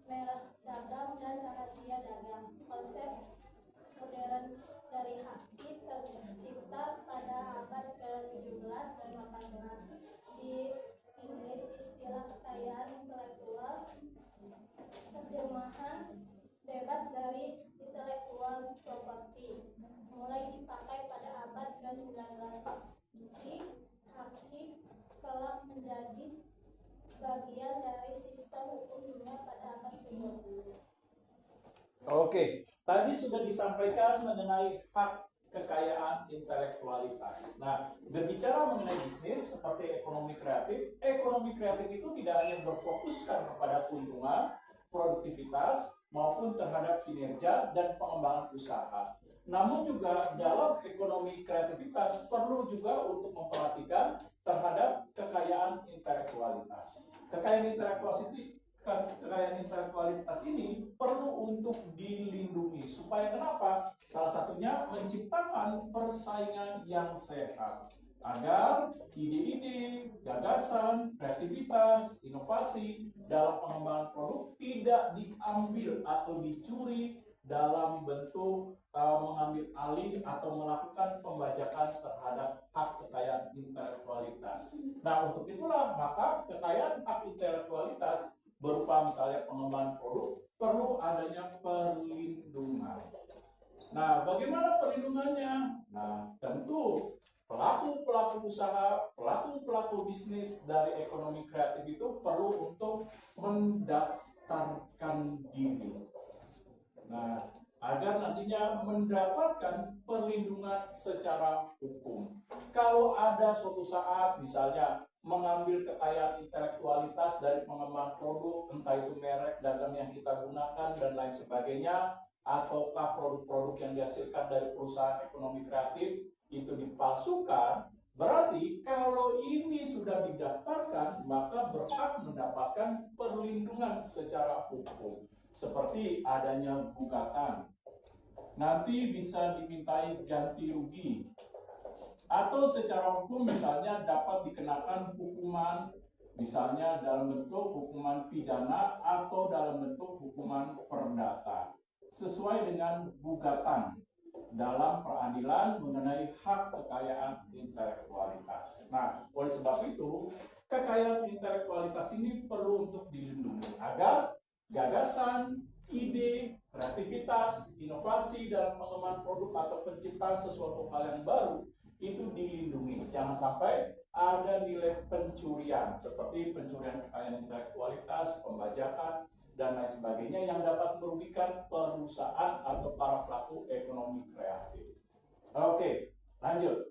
merek dagang, dan rahasia dagang. Konsep modern dari Haki tercipta pada abad ke-17 dan 18. Di Inggris, istilah kekayaan intelektual terjemahan bebas dari intellectual property mulai dipakai pada abad ke-19. Di Haki kelak menjadi bagian dari sistem hukum dunia pada abad ke-20. Oke, tadi sudah disampaikan mengenai hak kekayaan intelektualitas. Nah, berbicara mengenai bisnis seperti ekonomi kreatif itu tidak hanya berfokuskan kepada keuntungan, produktivitas, maupun terhadap kinerja dan pengembangan usaha. Namun juga dalam ekonomi kreativitas perlu juga untuk memperhatikan terhadap kekayaan intelektualitas. Kekayaan intelektualitas ini perlu untuk dilindungi. Supaya kenapa? Salah satunya menciptakan persaingan yang sehat. Agar ide-ide, gagasan, kreativitas, inovasi dalam pengembangan produk tidak diambil atau dicuri dalam bentuk mengambil alih atau melakukan pembajakan terhadap hak kekayaan intelektualitas. Nah, untuk itulah maka kekayaan hak intelektualitas berupa misalnya pengembangan produk perlu adanya perlindungan. Nah, bagaimana perlindungannya? Nah, tentu pelaku-pelaku usaha, pelaku-pelaku bisnis dari ekonomi kreatif itu perlu untuk mendaftarkan diri. Nah, agar nantinya mendapatkan perlindungan secara hukum. Kalau ada suatu saat misalnya mengambil kekayaan intelektualitas dari pengembangan produk, entah itu merek dagang yang kita gunakan dan lain sebagainya, ataukah produk-produk yang dihasilkan dari perusahaan ekonomi kreatif itu dipalsukan, berarti kalau ini sudah didaftarkan maka berhak mendapatkan perlindungan secara hukum. Seperti adanya gugatan, nanti bisa dimintai ganti rugi, atau secara hukum misalnya dapat dikenakan hukuman misalnya dalam bentuk hukuman pidana atau dalam bentuk hukuman perdata sesuai dengan gugatan dalam peradilan mengenai hak kekayaan intelektualitas. Nah, oleh sebab itu kekayaan intelektualitas ini perlu untuk dilindungi agar gagasan, ide, kreativitas, inovasi dalam pengembangan produk atau penciptaan sesuatu hal yang baru itu dilindungi. Jangan sampai ada nilai pencurian seperti pencurian kekayaan intelektualitas, pembajakan, dan lain sebagainya yang dapat merugikan perusahaan atau para pelaku ekonomi kreatif. Oke, lanjut.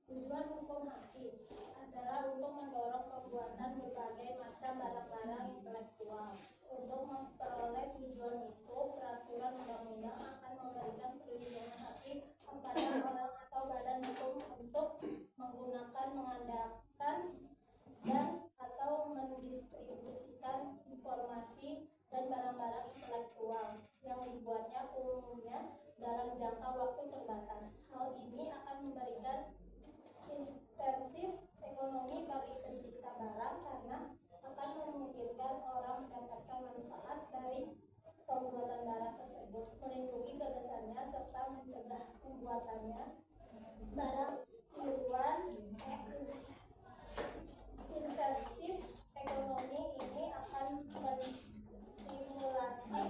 Tujuan hukum Haki adalah untuk mendorong pembuatan berbagai macam barang-barang intelektual. Untuk memperoleh tujuan itu, peraturan undang-undang akan memberikan perlindungan haki kepada orang atau badan hukum untuk menggunakan, mengandalkan, dan atau mendistribusikan informasi dan barang-barang intelektual yang dibuatnya umumnya dalam jangka waktu terbatas. Hal ini akan memberikan insentif ekonomi bagi pencipta barang karena akan memungkinkan orang mendapatkan manfaat dari pembuatan barang tersebut, melindungi gagasannya serta mencegah pembuatannya. Barang tiruan, insentif ekonomi ini akan menstimulasi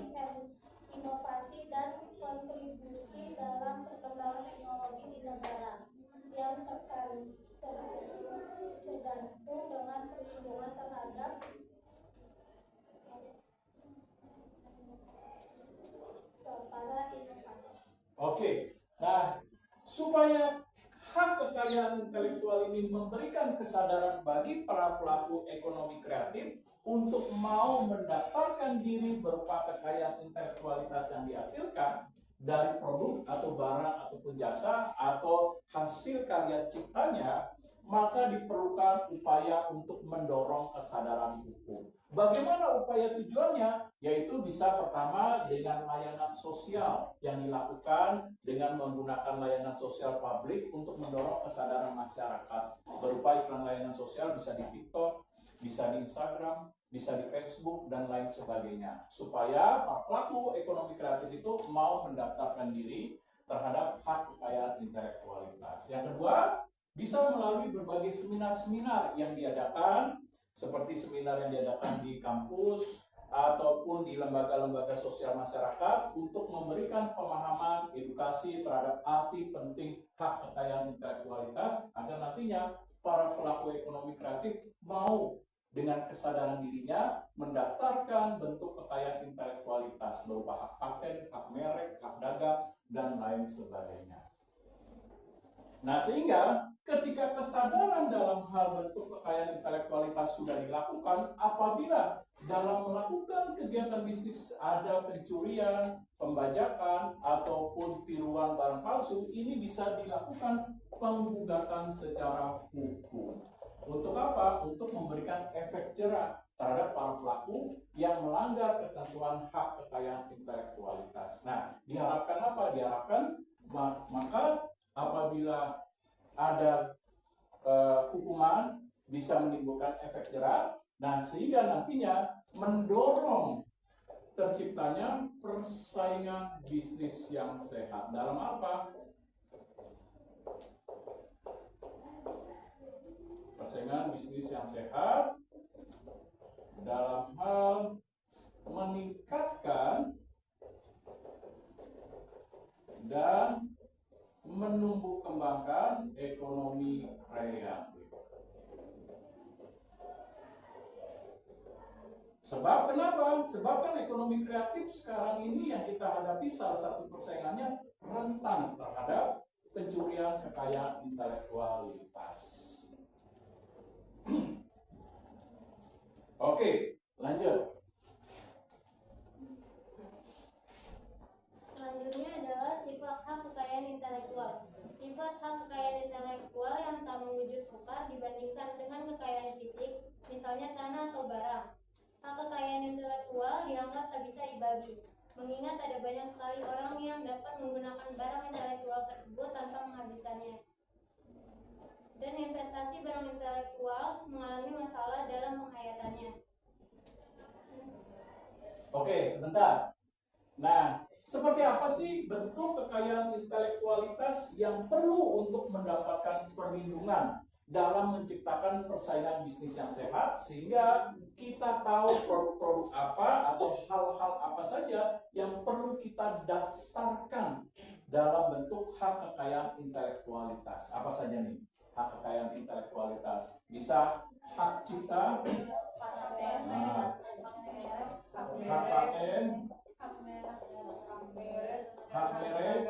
inovasi dan kontribusi dalam perkembangan teknologi di negara yang tergantung dengan perlindungan terhadap para inovator. Oke, nah supaya hak kekayaan intelektual ini memberikan kesadaran bagi para pelaku ekonomi kreatif untuk mau mendaftarkan diri berupa kekayaan intelektualitas yang dihasilkan dari produk atau barang ataupun jasa atau hasil karya ciptanya, maka diperlukan upaya untuk mendorong kesadaran hukum. Bagaimana upaya tujuannya? Yaitu bisa pertama dengan layanan sosial yang dilakukan dengan menggunakan layanan sosial publik untuk mendorong kesadaran masyarakat. Berupa iklan layanan sosial bisa di TikTok, bisa di Instagram, bisa di Facebook, dan lain sebagainya. Supaya para pelaku ekonomi kreatif itu mau mendaftarkan diri terhadap hak kekayaan intelektualitas. Yang kedua, bisa melalui berbagai seminar-seminar yang diadakan, seperti seminar yang diadakan di kampus, ataupun di lembaga-lembaga sosial masyarakat untuk memberikan pemahaman edukasi terhadap arti penting hak kekayaan intelektualitas agar nantinya para pelaku ekonomi kreatif mau dengan kesadaran dirinya mendaftarkan bentuk kekayaan intelektualitas berupa hak paten, hak merek, hak dagang, dan lain sebagainya. Nah, sehingga ketika kesadaran dalam hal bentuk kekayaan intelektualitas sudah dilakukan, apabila dalam melakukan kegiatan bisnis ada pencurian, pembajakan, ataupun tiruan barang palsu, ini bisa dilakukan penggugatan secara hukum. Untuk apa? Untuk memberikan efek jerah terhadap para pelaku yang melanggar ketentuan hak kekayaan intelektualitas. Nah, diharapkan apa? Diharapkan maka apabila ada hukuman bisa menimbulkan efek jerah, nah sehingga nantinya mendorong terciptanya persaingan bisnis yang sehat. Dalam apa? Persaingan bisnis yang sehat dalam hal meningkatkan dan menumbuh kembangkan ekonomi kreatif. Sebab kenapa? Sebab kan ekonomi kreatif sekarang ini yang kita hadapi salah satu persaingannya rentan terhadap pencurian kekayaan intelektualitas. Oke, lanjut. Selanjutnya adalah sifat hak kekayaan intelektual. Sifat hak kekayaan intelektual yang tak mewujud sukar dibandingkan dengan kekayaan fisik, misalnya tanah atau barang. Hak kekayaan intelektual dianggap tak bisa dibagi, mengingat ada banyak sekali orang yang dapat menggunakan barang intelektual tersebut tanpa menghabiskannya. Dan investasi barang intelektual mengalami masalah dalam penghayatannya. Oke, sebentar. Nah, seperti apa sih bentuk kekayaan intelektualitas yang perlu untuk mendapatkan perlindungan dalam menciptakan persaingan bisnis yang sehat, sehingga kita tahu produk-produk apa atau hal-hal apa saja yang perlu kita daftarkan dalam bentuk hak kekayaan intelektualitas. Apa saja nih hak kekayaan intelektualitas? Bisa hak cipta, hak paten, hak merek,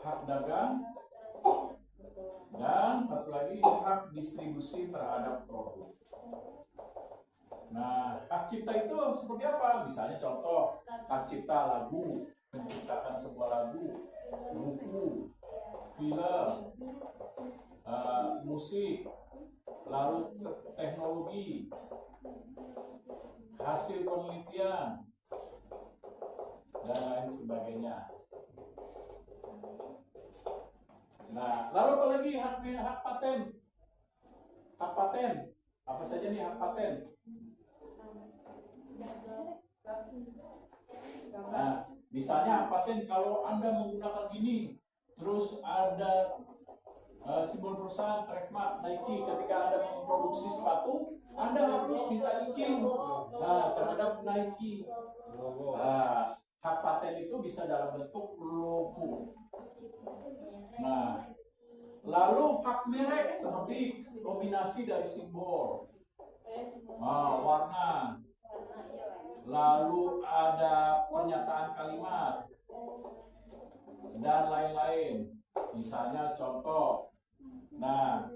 hak dagang, dan satu lagi hak distribusi terhadap produk. Nah, hak cipta itu seperti apa? Misalnya contoh, hak cipta lagu, menciptakan sebuah lagu, buku, film, musik, lalu teknologi, hasil penelitian, dan lain sebagainya. Nah, lalu apa lagi hak paten? Hak paten, apa saja nih hak paten? Nah, misalnya hak paten kalau Anda menggunakan ini, terus ada simbol perusahaan trademark Nike, ketika Anda memproduksi sepatu, Anda harus minta izin terhadap Nike. Hak paten itu bisa dalam bentuk logo. Nah, lalu hak merek seperti kombinasi dari simbol, warna, lalu ada pernyataan kalimat, dan lain-lain. Misalnya contoh, nah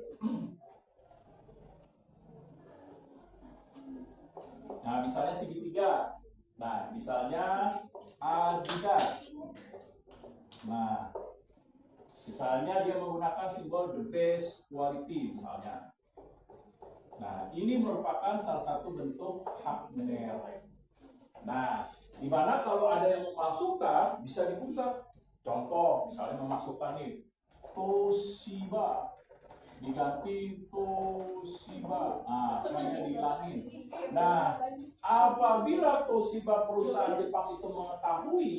misalnya segitiga, nah misalnya Adidas, nah misalnya dia menggunakan simbol the best quality misalnya. Nah, ini merupakan salah satu bentuk hak merek. Nah, di mana kalau ada yang memasukkan bisa digugat. Contoh, misalnya memasukkan nih Toshiba. diganti Toshiba. Nah, namanya dihilangin. Nah, apabila Toshiba perusahaan Jepang itu mengetahui,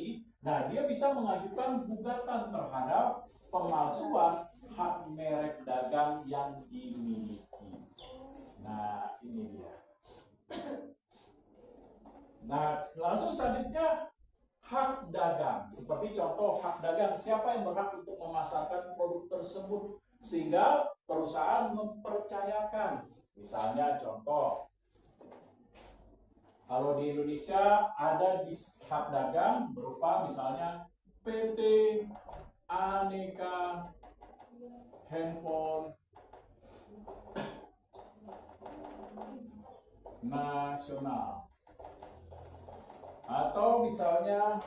nah dia bisa mengajukan gugatan terhadap pemalsuan hak merek dagang yang dimiliki. Nah, ini dia. Nah, langsung selanjutnya hak dagang. Seperti contoh hak dagang, siapa yang berhak untuk memasarkan produk tersebut sehingga perusahaan mempercayakan. Misalnya contoh, kalau di Indonesia ada hak dagang berupa misalnya PT Aneka Handphone Nasional, atau misalnya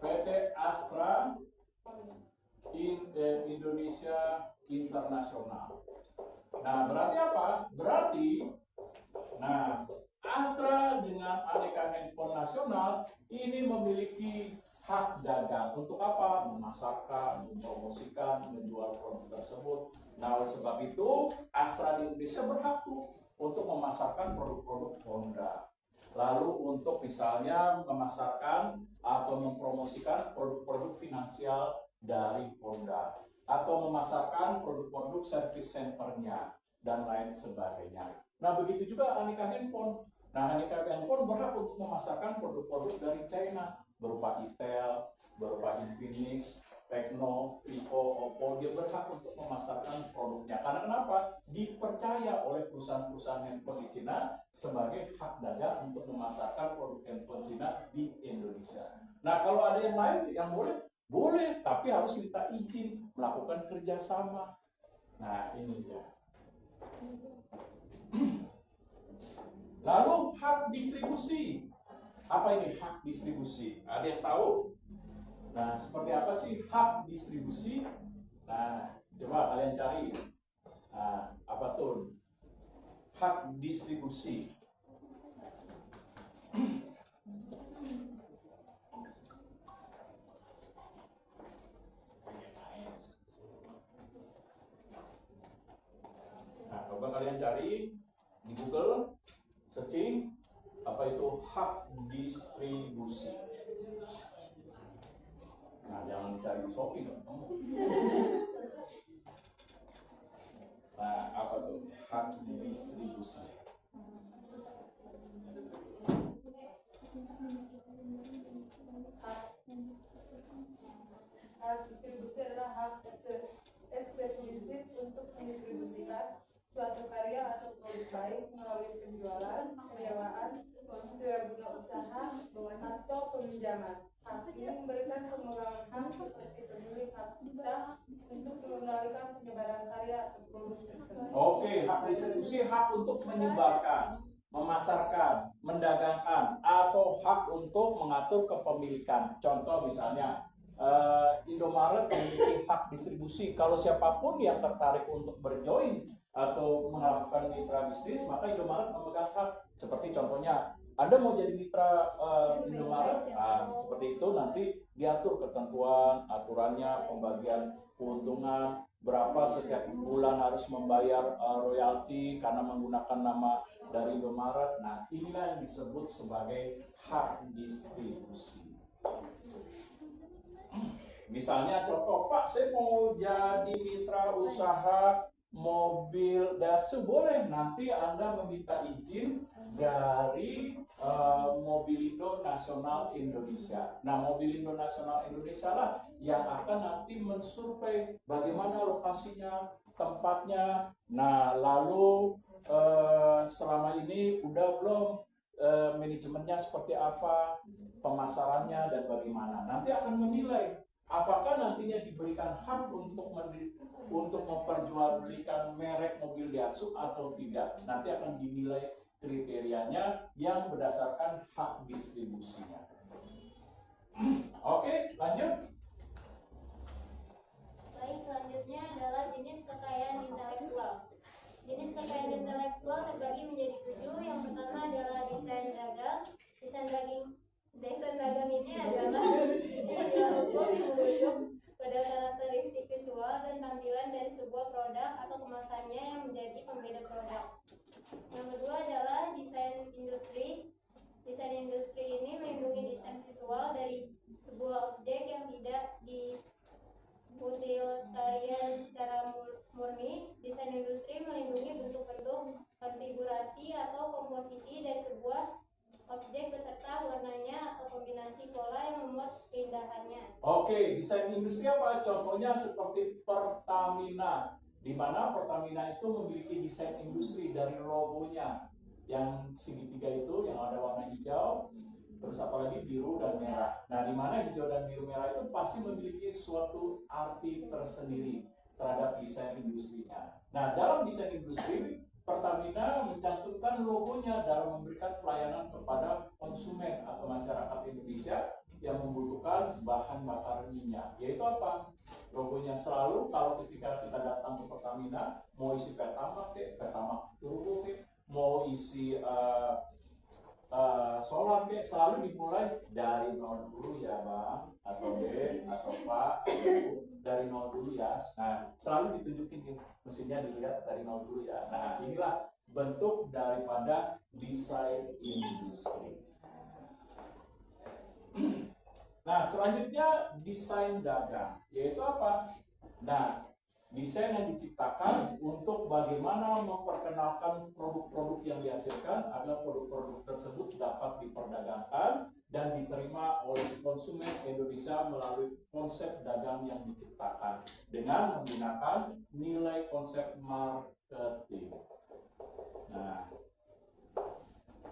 PT Astra Indonesia Internasional. Nah, berarti apa? Berarti, nah, Astra dengan Aneka Handphone Nasional ini memiliki hak dagang untuk apa? Memasarkan, mempromosikan, menjual produk tersebut. Nah, oleh sebab itu, Astra di Indonesia berhak untuk memasarkan produk-produk Honda. Lalu untuk misalnya memasarkan atau mempromosikan produk-produk finansial dari Honda, atau memasarkan produk-produk service centernya dan lain sebagainya. Nah, begitu juga Aneka Handphone. Nah, Aneka Handphone berhak untuk memasarkan produk-produk dari China berupa Itel, berupa Infinix, Tecno, Vivo, Oppo. Dia berhak untuk memasarkan produknya. Karena kenapa? Dipercaya oleh perusahaan-perusahaan handphone di China sebagai hak dagang untuk memasarkan produk handphone China di Indonesia. Nah, kalau ada yang lain yang boleh, boleh, tapi harus minta izin melakukan kerjasama. Nah, ini dia. Lalu hak distribusi. Apa ini hak distribusi? Ada yang tahu? Nah, seperti apa sih hak distribusi? Nah, coba kalian cari. Nah, apa tuh hak distribusi? Nah, coba kalian cari di Google, searching apa itu hak distribusi. Nah, jangan dicari di Shopee dong. Nah, apa tuh hak distribusi? Hak distribusi adalah hak eksklusif untuk mendistribusikan suatu karya atau produk baik melalui penjualan, penyewaan, sewa guna usaha, atau peminjaman. Hak ini memberikan pemegang hak seperti pemilik hak cipta untuk mengendalikan penyebaran karya atau produk tersebut. Oke, hak distribusi hak untuk menyebarkan, memasarkan, mendagangkan, atau hak untuk mengatur kepemilikan. Contoh misalnya Indomaret memiliki hak distribusi. Kalau siapapun yang tertarik untuk berjoin atau melakukan mitra bisnis, maka Indomaret memegang hak. Seperti contohnya, Anda mau jadi mitra Indomaret, seperti itu nanti diatur ketentuan, aturannya, pembagian keuntungan, berapa setiap bulan harus membayar royalti karena menggunakan nama dari Indomaret. Nah, inilah yang disebut sebagai hak distribusi. Misalnya contoh, Pak, saya mau jadi mitra usaha mobil Daihatsu, boleh. Nanti Anda meminta izin dari Mobilindo Nasional Indonesia. Nah, Mobilindo Nasional Indonesia lah yang akan nanti mensurvei bagaimana lokasinya, tempatnya. Nah, lalu selama ini udah belum manajemennya seperti apa, pemasarannya dan bagaimana. Nanti akan menilai apakah nantinya diberikan hak untuk memperjualbelikan merek mobil Daihatsu atau tidak. Nanti akan dinilai kriterianya yang berdasarkan hak distribusinya. Oke, lanjut. Baik, selanjutnya adalah jenis kekayaan intelektual. Jenis kekayaan intelektual terbagi menjadi 7. Yang pertama adalah desain dagang. Desain dagang ini adalah istilah hukum yang merujuk pada karakteristik visual dan tampilan dari sebuah produk atau kemasannya yang menjadi pembeda produk. Yang kedua adalah desain industri. Desain industri ini melindungi desain visual dari sebuah objek yang tidak diutilitarian secara murni. Desain industri melindungi bentuk-bentuk, konfigurasi atau komposisi dari sebuah objek beserta warnanya atau kombinasi pola yang memuat keindahannya. Oke, desain industri apa? Contohnya seperti Pertamina, di mana Pertamina itu memiliki desain industri dari logonya yang segitiga itu yang ada warna hijau, terus apalagi biru dan merah. Nah, di mana hijau dan biru merah itu pasti memiliki suatu arti tersendiri terhadap desain industrinya. Nah, dalam desain industri Pertamina mencantumkan logonya dalam memberikan pelayanan kepada konsumen atau masyarakat Indonesia yang membutuhkan bahan bakar minyak. Yaitu apa? Logonya selalu kalau ketika kita datang ke Pertamina, mau isi Pertamax, Pertamax Turbo, mau isi solar, selalu dimulai dari nol dulu ya Bang, atau B, atau Pak, atau dari nol dulu ya. Nah, selalu ditunjukin nih, mestinya dilihat dari nol dulu ya. Nah, inilah bentuk daripada desain industri. Nah, selanjutnya desain dagang, yaitu apa? Nah, desain yang diciptakan untuk bagaimana memperkenalkan produk-produk yang dihasilkan agar produk-produk tersebut dapat diperdagangkan dan diterima oleh konsumen Indonesia melalui konsep dagang yang diciptakan dengan menggunakan nilai konsep marketing. Nah,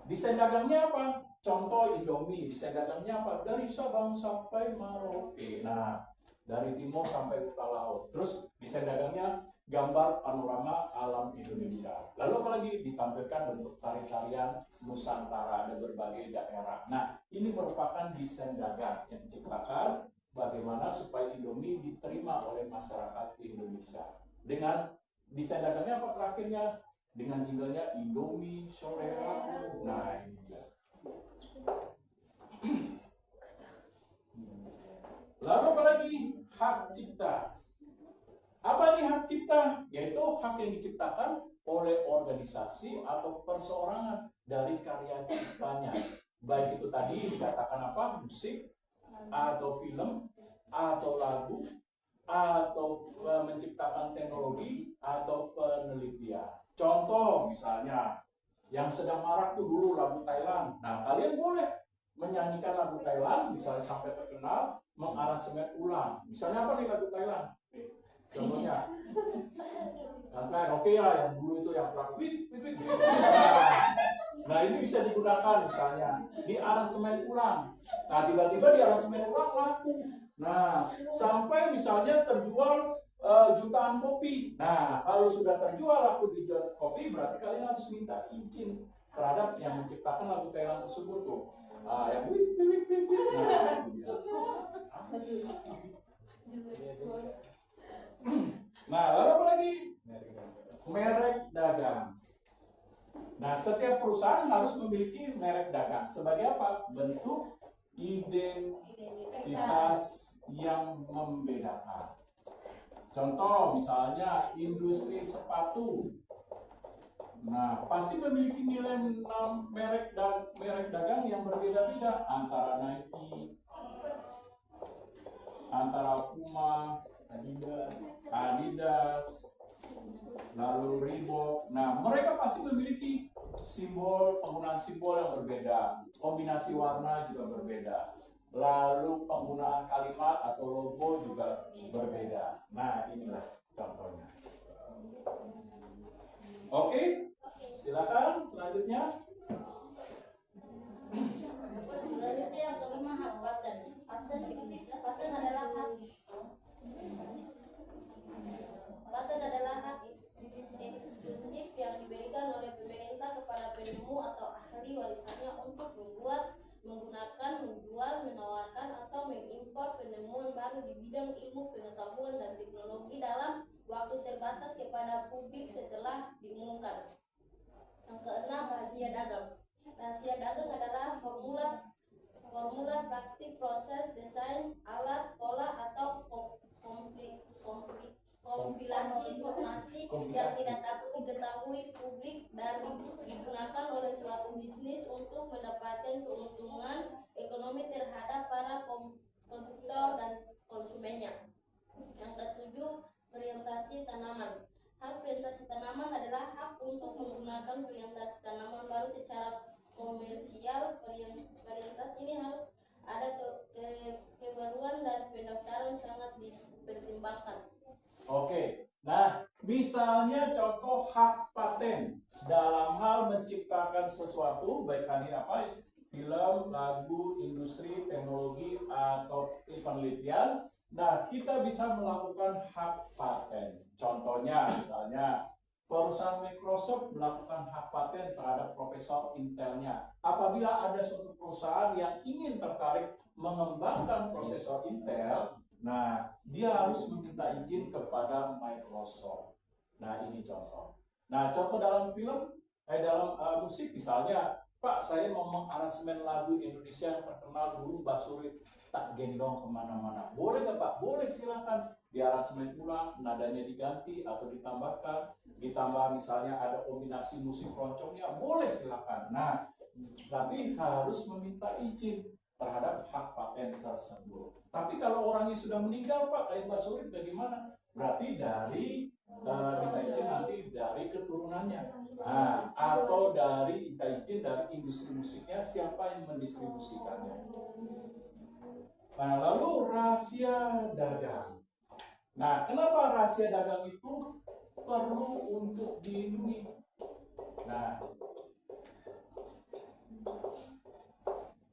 desain dagangnya apa? Contoh Indomie, desain dagangnya apa? Dari Sabang sampai Merauke. Nah, dari timur sampai utara laut. Terus desain dagangnya gambar panorama alam Indonesia. Lalu apalagi ditampilkan bentuk tari-tarian Nusantara ada berbagai daerah. Nah, ini merupakan desain dagang yang diciptakan bagaimana supaya Indomie diterima oleh masyarakat Indonesia. Dengan desain dagangnya apa terakhirnya? Dengan jinglenya Indomie Selera. Nah, ini dia. Lalu apalagi hak cipta. Apa nih hak cipta? Yaitu hak yang diciptakan oleh organisasi atau perseorangan dari karya ciptanya. Baik itu tadi dikatakan apa? Musik, atau film, atau lagu, atau menciptakan teknologi, atau penelitian. Contoh misalnya, yang sedang marak tuh dulu lagu Thailand. Nah, kalian boleh menyanyikan lagu Thailand, misalnya sampai terkenal, mengaransemen ulang. Misalnya apa nih lagu Thailand? Contohnya, kan oke lah yang dulu itu yang wit. Nah, ini bisa digunakan misalnya di aransemen ulang. Nah, tiba-tiba di aransemen ulang laku. Nah, sampai misalnya terjual jutaan kopi. Nah, kalau sudah terjual laku di kopi, berarti kalian harus minta izin terhadap yang menciptakan lagu Thailand tersebut tuh. Yang wit. Nah, lalu apa lagi? Merek dagang. Nah, setiap perusahaan harus memiliki merek dagang. Sebagai apa? Bentuk identitas yang membedakan. Contoh misalnya industri sepatu. Nah, pasti memiliki nilai merek dagang yang berbeda-beda antara Nike, antara Puma, Adidas, lalu Reebok. Nah, mereka pasti memiliki penggunaan simbol yang berbeda, kombinasi warna juga berbeda, lalu penggunaan kalimat atau logo juga berbeda. Nah, inilah contohnya. Oke, silakan selanjutnya. Selanjutnya yang kelima hak paten. Paten adalah hak eksklusif yang diberikan oleh pemerintah kepada penemu atau ahli warisannya untuk membuat, menggunakan, menjual, menawarkan atau mengimpor penemuan baru di bidang ilmu pengetahuan dan teknologi dalam waktu terbatas kepada publik setelah diumumkan. Yang keenam, rahasia dagang. Rahasia dagang adalah formula praktik, proses, desain, alat, pola atau diketahui publik dan digunakan oleh suatu bisnis untuk mendapatkan keuntungan ekonomi terhadap para kompetitor dan konsumennya. Yang ketujuh, varietasi tanaman. Hak varietasi tanaman adalah hak untuk menggunakan varietasi tanaman baru secara komersial. Varietas ini harus ada kebaruan dan pendaftaran sangat dipertimbangkan. Oke, nah misalnya contoh hak paten dalam hal menciptakan sesuatu, baik tadi apa, film, lagu, industri, teknologi, atau penelitian. Nah, kita bisa melakukan hak paten. Contohnya, misalnya perusahaan Microsoft melakukan hak paten terhadap prosesor Intelnya. Apabila ada suatu perusahaan yang ingin tertarik mengembangkan prosesor Intel, nah, dia harus meminta izin kepada Microsoft. Nah, ini contoh. Nah, contoh dalam film, dalam musik misalnya, Pak, saya mau mengaransemen lagu Indonesia yang terkenal dulu, Mbak Suri, tak gendong kemana-mana. Boleh nggak Pak? Boleh, silakan. Diaransemen ulang, nadanya diganti atau ditambahkan, ditambah misalnya ada kombinasi musik keroncongnya, boleh silakan. Nah, tapi harus meminta izin terhadap hak paten tersebut. Tapi kalau orangnya sudah meninggal, Pak, kayak Mbak Surit bagaimana? Berarti dari minta izin nanti dari keturunannya, nah, atau dari minta izin dari industri musiknya, siapa yang mendistribusikannya. Nah, lalu rahasia dagang. Nah, kenapa rahasia dagang itu perlu untuk dilindungi? Nah,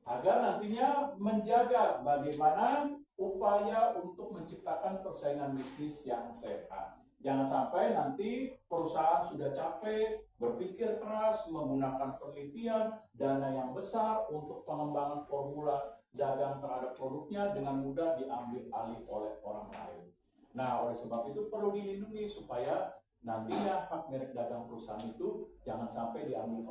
agar nantinya menjaga bagaimana upaya untuk menciptakan persaingan bisnis yang sehat. Jangan sampai nanti perusahaan sudah capek, berpikir keras, menggunakan penelitian, dana yang besar untuk pengembangan formula dagang terhadap produknya dengan mudah diambil alih oleh orang lain. Nah, oleh sebab itu perlu dilindungi supaya nantinya hak merek dagang perusahaan itu jangan sampai diambil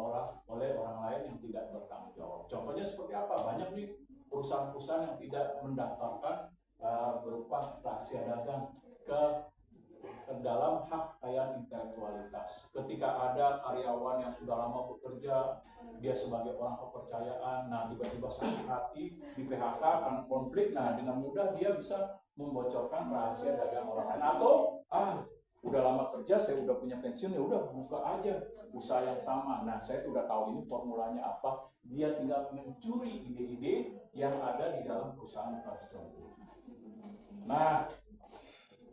oleh orang lain yang tidak bertanggung jawab. Contohnya seperti apa? Banyak nih perusahaan-perusahaan yang tidak mendaftarkan berupa rahasia dagang ke dalam hak kekayaan intelektualitas. Ketika ada karyawan yang sudah lama bekerja, dia sebagai orang kepercayaan, nah tiba-tiba sakit hati, di PHK karena konflik, nah dengan mudah dia bisa membocorkan rahasia dagang orang lain. Atau udah lama kerja, saya udah punya pensiun, ya udah buka aja usaha yang sama. Nah, saya sudah tahu ini formulanya apa. Dia tinggal mencuri ide-ide yang ada di dalam perusahaan tersebut. Nah,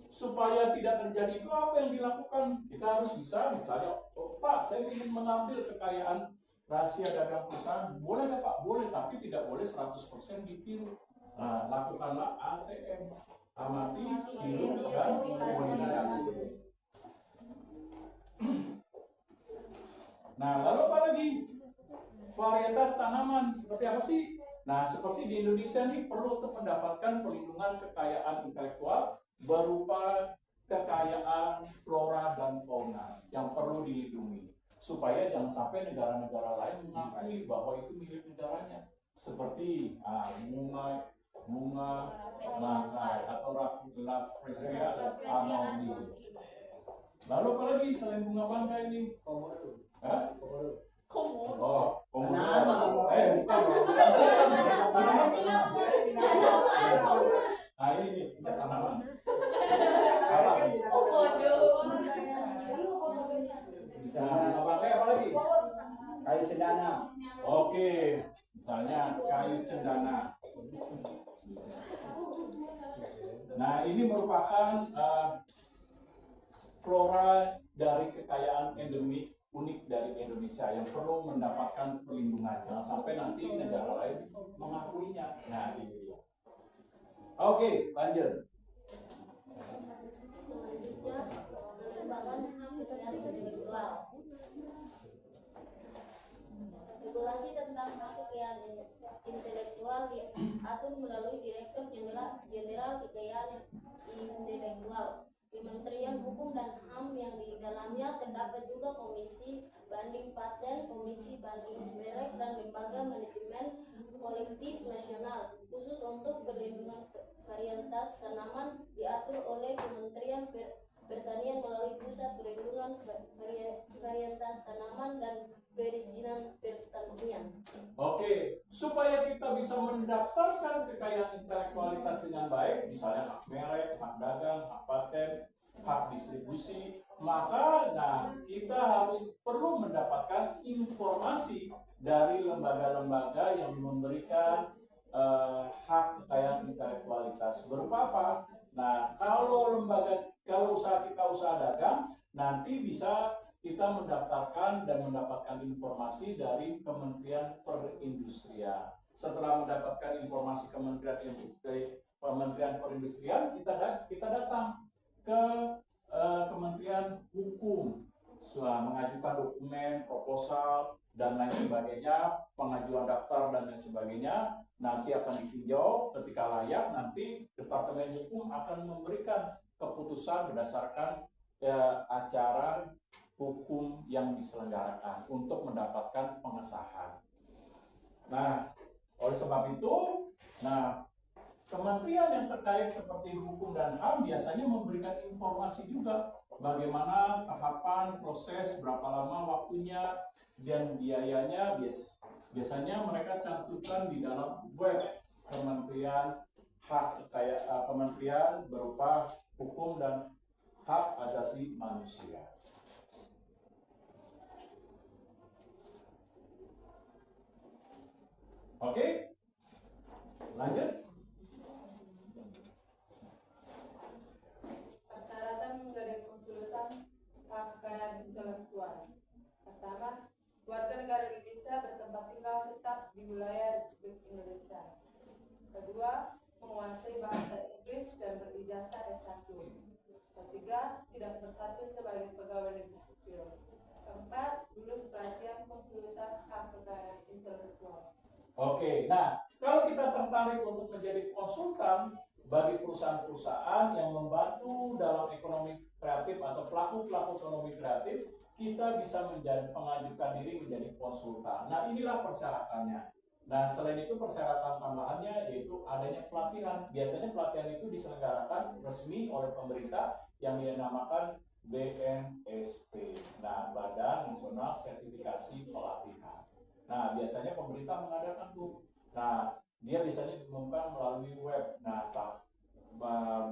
supaya tidak terjadi itu apa yang dilakukan? Kita harus bisa misalnya, Pak, saya ingin mengambil kekayaan rahasia dagang perusahaan. Boleh nggak Pak? Boleh, tapi tidak boleh 100% ditiru. Nah, lakukanlah ATM, amati, tiru, dan komunikasi. Nah, lalu apa lagi? Varietas tanaman seperti apa sih? Nah, seperti di Indonesia nih perlu untuk mendapatkan perlindungan kekayaan intelektual berupa kekayaan flora dan fauna yang perlu dilindungi supaya jangan sampai negara-negara lain mengakui bahwa itu milik negaranya, seperti bunga bangkai atau Rafflesia amondi. Lalu apa lagi selain bunga bangkai ini? Komodo. Oh, komodo. Nah, ini nih, tanaman. Apa ini? Bisa pakai apa lagi? Kayu cendana. Oke, misalnya kayu cendana. Nah, ini merupakan flora dari kekayaan endemik unik dari Indonesia yang perlu mendapatkan perlindungan. Jangan sampai nanti negara lain mengakuinya. Nah, ini dia. Oke, lanjut. Selanjutnya, pengembangan hak kekayaan intelektual. Regulasi tentang hak kekayaan intelektual diatur melalui Direktur Jenderal Kekayaan Intelektual, Kementerian Hukum dan HAM, yang di dalamnya terdapat juga Komisi Banding Paten, Komisi Banding Merek, dan Lembaga Manajemen Kolektif Nasional. Khusus untuk perlindungan varietas tanaman diatur oleh Kementerian Pertanian melalui Pusat Perlindungan varietas tanaman dan perizinan pertanian. Oke, supaya kita bisa mendaftarkan kekayaan intelektualitas dengan baik, misalnya hak merek, hak dagang, hak paten, hak distribusi, maka kita harus perlu mendapatkan informasi dari lembaga-lembaga yang memberikan hak kekayaan intelektualitas. Berupa apa? Nah, kalau usaha kita usaha dagang, nanti bisa kita mendaftarkan dan mendapatkan informasi dari Kementerian Perindustrian. Setelah mendapatkan informasi Kementerian Perindustrian, kita datang ke Kementerian Hukum, mengajukan dokumen, proposal, dan lain sebagainya, pengajuan daftar dan lain sebagainya, nanti akan ditinjau. Ketika layak, nanti Departemen Hukum akan memberikan keputusan berdasarkan acara hukum yang diselenggarakan untuk mendapatkan pengesahan. Nah, oleh sebab itu, kementerian yang terkait seperti hukum dan HAM biasanya memberikan informasi juga bagaimana tahapan, proses, berapa lama waktunya, dan biayanya. Biasanya mereka cantumkan di dalam web Kementerian Kementerian berupa hukum dan hak asasi manusia. Oke, lanjut. Persyaratan menjadi konsultan hak kekayaan intelektual. Pertama, warga negara Indonesia bertempat tinggal tetap di wilayah Republik Indonesia. Kedua, menguasai bahasa Inggris dan berijazah S1. Ketiga, tidak berstatus sebagai pegawai negeri sipil. Keempat, lulus pelatihan konsultan hak kekayaan intelektual. Oke, nah kalau kita tertarik untuk menjadi konsultan bagi perusahaan-perusahaan yang membantu dalam ekonomi kreatif atau pelaku-pelaku ekonomi kreatif, kita bisa mengajukan diri menjadi konsultan. Nah, inilah persyaratannya. Nah, selain itu persyaratan tambahannya yaitu adanya pelatihan. Biasanya pelatihan itu diselenggarakan resmi oleh pemerintah yang dinamakan BNSP. Nah, Badan Nasional Sertifikasi Pelatihan. Nah, biasanya pemerintah mengadakan tuh. Nah, dia biasanya diumumkan melalui web. Nah,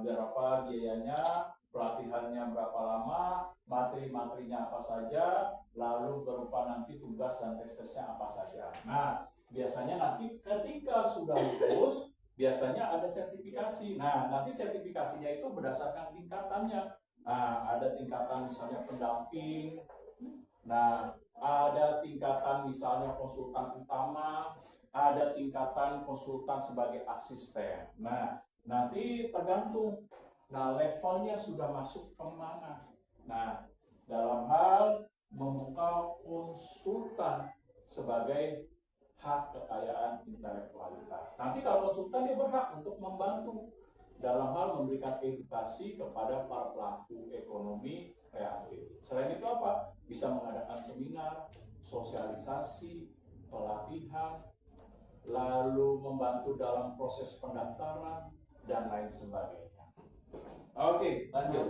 berapa biayanya, pelatihannya berapa lama, materi-materinya apa saja, lalu berupa nanti tugas dan tes-tesnya apa saja. Nah, biasanya nanti ketika sudah lulus, biasanya ada sertifikasi. Nah, nanti sertifikasinya itu berdasarkan tingkatannya. Nah, ada tingkatan misalnya pendamping. Nah, ada tingkatan misalnya konsultan utama, ada tingkatan konsultan sebagai asisten. Nah, nanti tergantung. Nah, levelnya sudah masuk kemana. Nah, dalam hal membuka konsultan sebagai hak kekayaan intelektualitas. Nanti kalau konsultan dia berhak untuk membantu dalam hal memberikan edukasi kepada para pelaku ekonomi kreatif. Selain itu apa? Bisa mengadakan seminar, sosialisasi, pelatihan, lalu membantu dalam proses pendaftaran, dan lain sebagainya. Oke, lanjut.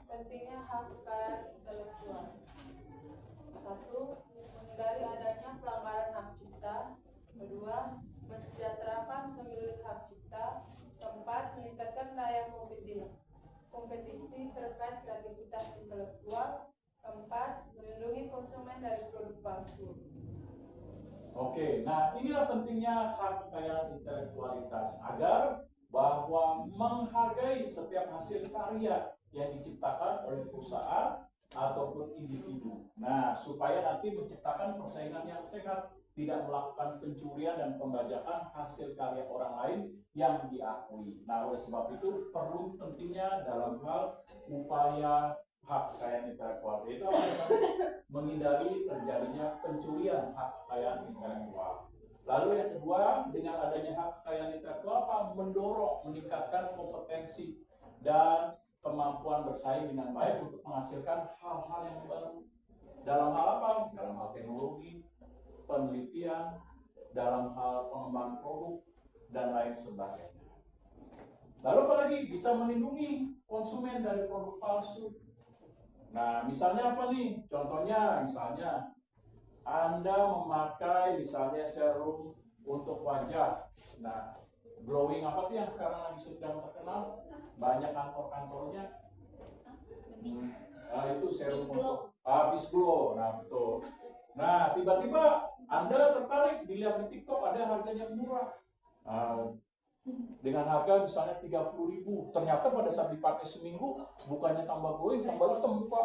Pentingnya hak kekayaan intelektual. 1. Menghindari adanya pelanggaran hak cipta. 2. Mensejahterakan pemilik hak cipta. 4. Meningkatkan daya kompetisi terkait kreativitas intelektual. 4. Melindungi konsumen dari produk palsu. Oke, nah inilah pentingnya hak kekayaan intelektualitas agar bahwa menghargai setiap hasil karya yang diciptakan oleh perusahaan ataupun individu. Nah, supaya nanti menciptakan persaingan yang sehat, tidak melakukan pencurian dan pembajakan hasil karya orang lain yang diakui. Nah, oleh sebab itu perlu pentingnya dalam hal upaya hak kekayaan intelektual, yaitu menghindari terjadinya pencurian hak kekayaan intelektual. Lalu yang kedua, dengan adanya hak kekayaan intelektual apa? Mendorong, meningkatkan kompetensi dan kemampuan bersaing dengan baik untuk menghasilkan hal-hal yang baru. Dalam hal apa? Dalam hal teknologi, penelitian, dalam hal pengembangan produk, dan lain sebagainya. Lalu apalagi bisa melindungi konsumen dari produk palsu. Nah, misalnya apa nih? Contohnya, misalnya Anda memakai misalnya serum untuk wajah. Nah, glowing apa tuh yang sekarang lagi sedang terkenal? Banyak kantor-kantornya. Nah, itu serum untuk habis glow. Nah, betul. Nah, tiba-tiba Anda tertarik dilihat di TikTok ada harganya murah. Dengan harga misalnya 30.000, ternyata pada saat dipakai seminggu bukannya tambah glowing, tambah hitam Pak.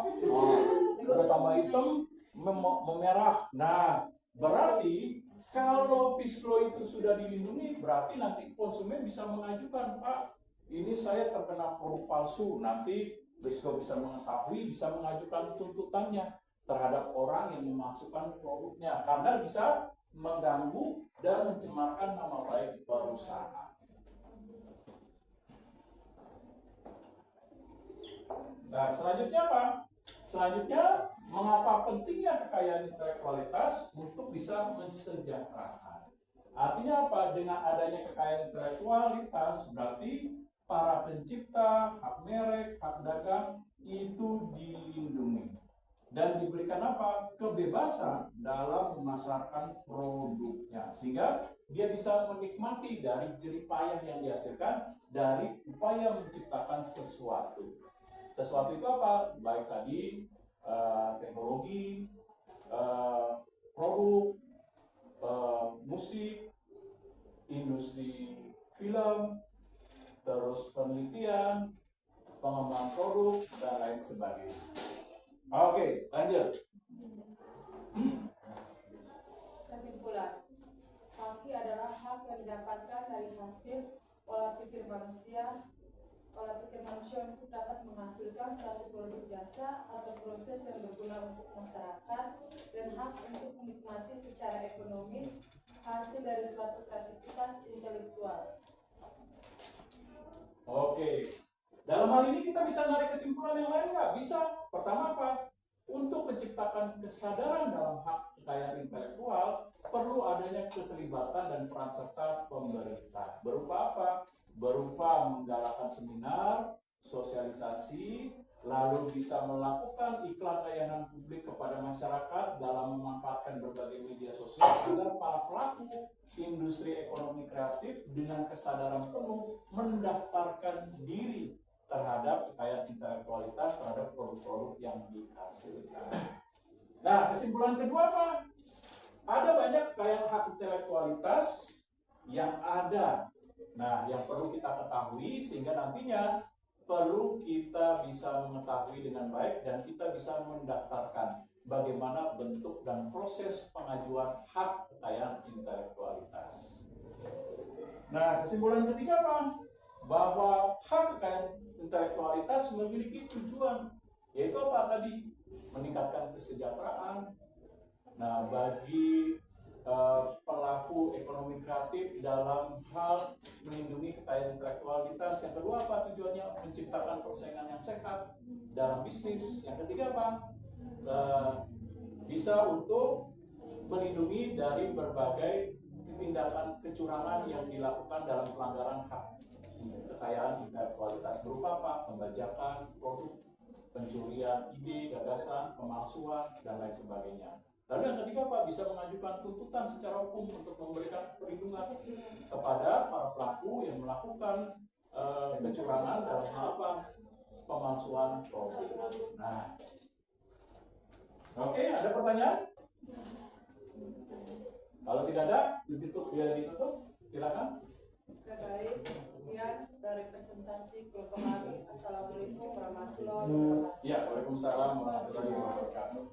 Udah tambah hitam, memerah. Nah, berarti kalau Peace Glow itu sudah dilindungi, berarti nanti konsumen bisa mengajukan, Pak, ini saya terkena produk palsu. Nanti Peace Glow bisa mengetahui, bisa mengajukan tuntutannya terhadap orang yang memasukkan produknya, karena bisa mengganggu dan mencemarkan nama baik perusahaan. Nah, selanjutnya apa? Selanjutnya, mengapa pentingnya kekayaan intelektualitas untuk bisa mensejahterakan? Artinya apa? Dengan adanya kekayaan intelektualitas, berarti para pencipta, hak merek, hak dagang itu dilindungi. Dan diberikan apa? Kebebasan dalam memasarkan produknya. Sehingga dia bisa menikmati dari jerih payah yang dihasilkan dari upaya menciptakan sesuatu. Sesuatu itu apa? Baik tadi teknologi, produk, musik, industri film, terus penelitian, pengembangan produk, dan lain sebagainya. Oke, lanjut. Kesimpulan, haki adalah hak yang didapatkan dari hasil olah pikir manusia untuk dapat menghasilkan suatu produk jasa atau proses yang berguna untuk masyarakat, dan hak untuk menikmati secara ekonomis hasil dari suatu kreativitas intelektual. Oke, dalam hal ini kita bisa narik kesimpulan yang lain nggak? Bisa. Pertama apa? Untuk menciptakan kesadaran dalam hak kekayaan intelektual, perlu adanya keterlibatan dan peran serta pemerintah. Berupa apa? Berupa menggalakkan seminar, sosialisasi, lalu bisa melakukan iklan layanan publik kepada masyarakat dalam memanfaatkan berbagai media sosial agar para pelaku industri ekonomi kreatif dengan kesadaran penuh mendaftarkan diri terhadap kekayaan intelektualitas terhadap produk-produk yang dihasilkan. Nah, kesimpulan kedua apa? Ada banyak kekayaan hak intelektualitas yang ada. Nah, yang perlu kita ketahui sehingga nantinya perlu kita bisa mengetahui dengan baik dan kita bisa mendaftarkan bagaimana bentuk dan proses pengajuan hak kekayaan intelektualitas. Nah, kesimpulan ketiga apa? Bahwa hak kekayaan intelektualitas memiliki tujuan, yaitu apa tadi? Meningkatkan kesejahteraan. Nah, bagi pelaku ekonomi kreatif dalam hal melindungi kekayaan intelektualitas. Yang kedua apa tujuannya? Menciptakan persaingan yang sehat dalam bisnis. Yang ketiga apa? Bisa untuk melindungi dari berbagai tindakan kecurangan yang dilakukan dalam pelanggaran hak kekayaan intelektualitas, berupa apa? Pembajakan produk, pencurian ide, gagasan, pemalsuan, dan lain sebagainya. Lalu yang ketiga Pak, bisa mengajukan tuntutan secara hukum untuk memberikan perlindungan kepada para pelaku yang melakukan kecurangan dalam hal apa? Pemalsuan produk. Nah, oke, ada pertanyaan? Kalau tidak ada, ditutup. Silakan. Baik, sekian dari presentasi kelompok kami. Assalamualaikum warahmatullahi wabarakatuh. Ya, waalaikumsalam warahmatullahi wabarakatuh.